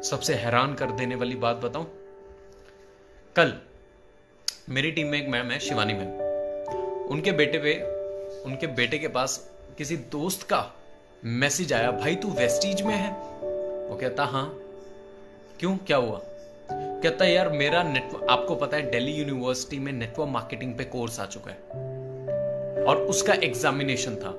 सबसे हैरान कर देने वाली बात बताऊं, कल मेरी टीम में एक मैम है, शिवानी मैम। उनके बेटे के पास किसी दोस्त का मैसेज आया, भाई तू वेस्टीज में है? वो कहता हाँ। क्यों, क्या हुआ? कहता यार मेरा नेटवर्क, आपको पता है दिल्ली यूनिवर्सिटी में नेटवर्क मार्केटिंग पे कोर्स आ चुका है और उसका एग्जामिनेशन था।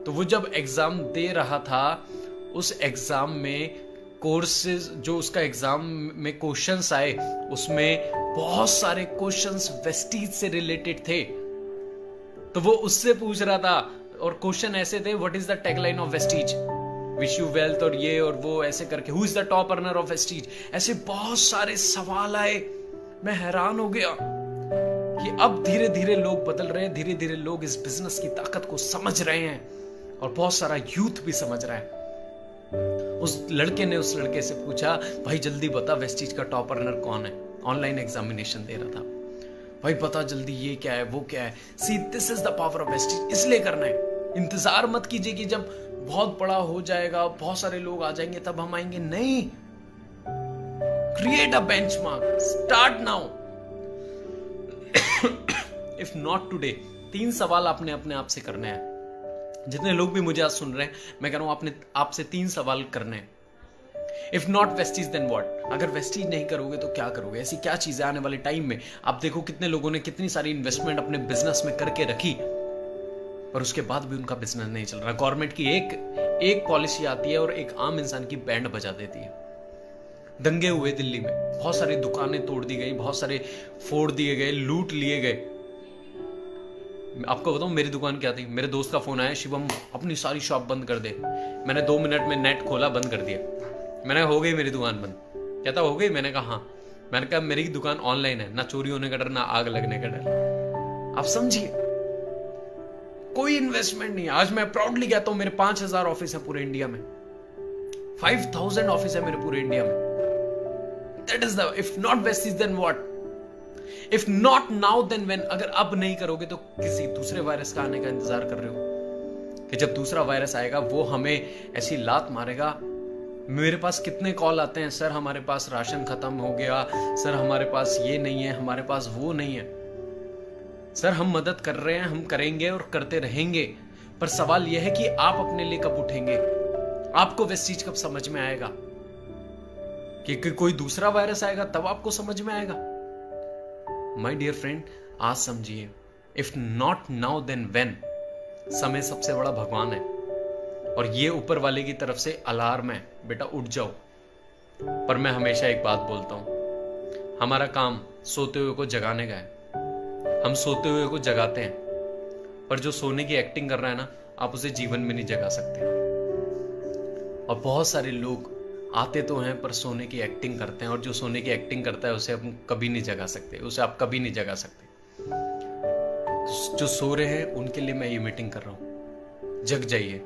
तो वो जब एग्जाम दे रहा था, उस एग्जाम में कोर्सेज जो उसका एग्जाम में क्वेश्चंस आए, उसमें बहुत सारे क्वेश्चंस वेस्टीज से रिलेटेड थे। तो वो उससे पूछ रहा था और क्वेश्चन ऐसे थे, what is the tagline of Vestige, wish you wealth और ये और वो ऐसे करके, who is the top earner of Vestige, ऐसे बहुत सारे सवाल आए। मैं हैरान हो गया कि अब धीरे धीरे लोग बदल रहे हैं, धीरे धीरे लोग इस बिजनेस की ताकत को समझ रहे हैं और बहुत सारा यूथ भी समझ रहा है। उस लड़के ने उस लड़के से पूछा, भाई जल्दी बता वेस्टीज का टॉप अर्नर कौन है? ऑनलाइन एग्जामिनेशन दे रहा था। भाई बता जल्दी, ये क्या है वो क्या है। See this is the power of Vestige. इसलिए करना है, इंतजार मत कीजिए कि जब बहुत बड़ा हो जाएगा, बहुत सारे लोग आ जाएंगे तब हम आएंगे। नहीं, create a benchmark, start now if not today. 3 सवाल आपने अपने आप से करने हैं। जितने लोग भी मुझे आज सुन रहे हैं, मैं कह रहा हूं आपने आपसे 3 सवाल करने हैं। If not vestiges then what? अगर वेस्टीज नहीं करोगे तो क्या करोगे? ऐसी क्या चीजें आने वाले टाइम में, आप देखो कितने लोगों ने कितनी सारी इन्वेस्टमेंट अपने बिजनेस में करके रखी और उसके बाद भी उनका बिजनेस नहीं चल रहा। गवर्नमेंट की एक पॉलिसी आती है और एक आम इंसान की बैंड बजा देती है। दंगे हुए दिल्ली में, बहुत सारी दुकानें तोड़ दी गई, बहुत सारे फोड़ दिए गए, लूट लिए गए। आपको बताऊं मेरी दुकान क्या थी? मेरे दोस्त का फोन आया, शिवम अपनी सारी शॉप बंद कर दे। मैंने 2 मिनट में नेट खोला, बंद कर दिया। मैंने हो गई मेरी दुकान बंद। कहता हो गई? मैंने कहा हाँ। मैंने कहा मेरी दुकान ऑनलाइन है, ना चोरी होने का डर, ना आग लगने का डर। आप समझिए, कोई इन्वेस्टमेंट नहीं। आज मैं प्राउडली कहता हूं मेरे 5000 ऑफिस है पूरे इंडिया में, 5000 ऑफिस है मेरे पूरे इंडिया में। That is the if not vestiges then what? If not now then when? अगर अब नहीं करोगे तो किसी दूसरे वायरस का आने का इंतजार कर रहे हो कि जब दूसरा वायरस आएगा वो हमें ऐसी लात मारेगा। मेरे पास कितने कॉल आते हैं, सर हमारे पास राशन खत्म हो गया, सर हमारे पास ये नहीं है, हमारे पास वो नहीं है। सर हम मदद कर रहे हैं, हम करेंगे और करते रहेंगे, पर सवाल यह है कि आप अपने लिए कब उठेंगे? आपको वेस्टीज कब समझ में आएगा? कि कोई दूसरा वायरस आएगा तब आपको समझ में आएगा। माय डियर फ्रेंड, आज समझिए, if not now then when? समय सबसे बड़ा भगवान है और ये ऊपर वाले की तरफ से अलार्म है, बेटा उठ जाओ। पर मैं हमेशा एक बात बोलता हूं, हमारा काम सोते हुए को जगाने का है। हम सोते हुए को जगाते हैं, पर जो सोने की एक्टिंग कर रहा है ना, आप उसे जीवन में नहीं जगा सकते। और बहुत सारे लोग आते तो हैं पर सोने की एक्टिंग करते हैं, और जो सोने की एक्टिंग करता है उसे आप कभी नहीं जगा सकते, उसे आप कभी नहीं जगा सकते। जो सो रहे हैं उनके लिए मैं ये मीटिंग कर रहा हूं, जग जाइए।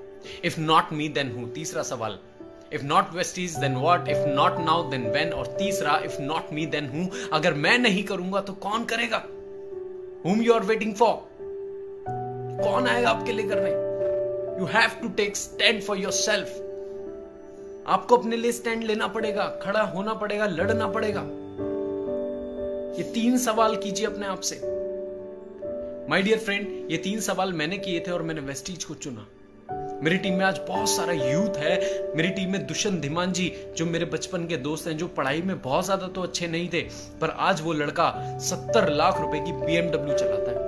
If not me then who? तीसरा सवाल, if not vestiges then what? If not now then when? और तीसरा, if not me then who? अगर मैं नहीं करूंगा तो कौन करेगा? whom you are waiting for? कौन आएगा आपके लिए करने? You have to take stand for yourself. आपको अपने लिए स्टैंड लेना पड़ेगा, खड़ा होना पड़ेगा, लड़ना पड़ेगा। ये 3 सवाल कीजिए अपने आप से। माय डियर फ्रेंड, ये 3 सवाल मैंने किए थे और मैंने वेस्टीज को चुना। मेरी टीम में आज बहुत सारा यूथ है। मेरी टीम में दुष्यंत धीमान जी, जो मेरे बचपन के दोस्त हैं, जो पढ़ाई में बहुत ज्यादा तो अच्छे नहीं थे, पर आज वो लड़का 70 लाख रुपए की BMW चलाता है।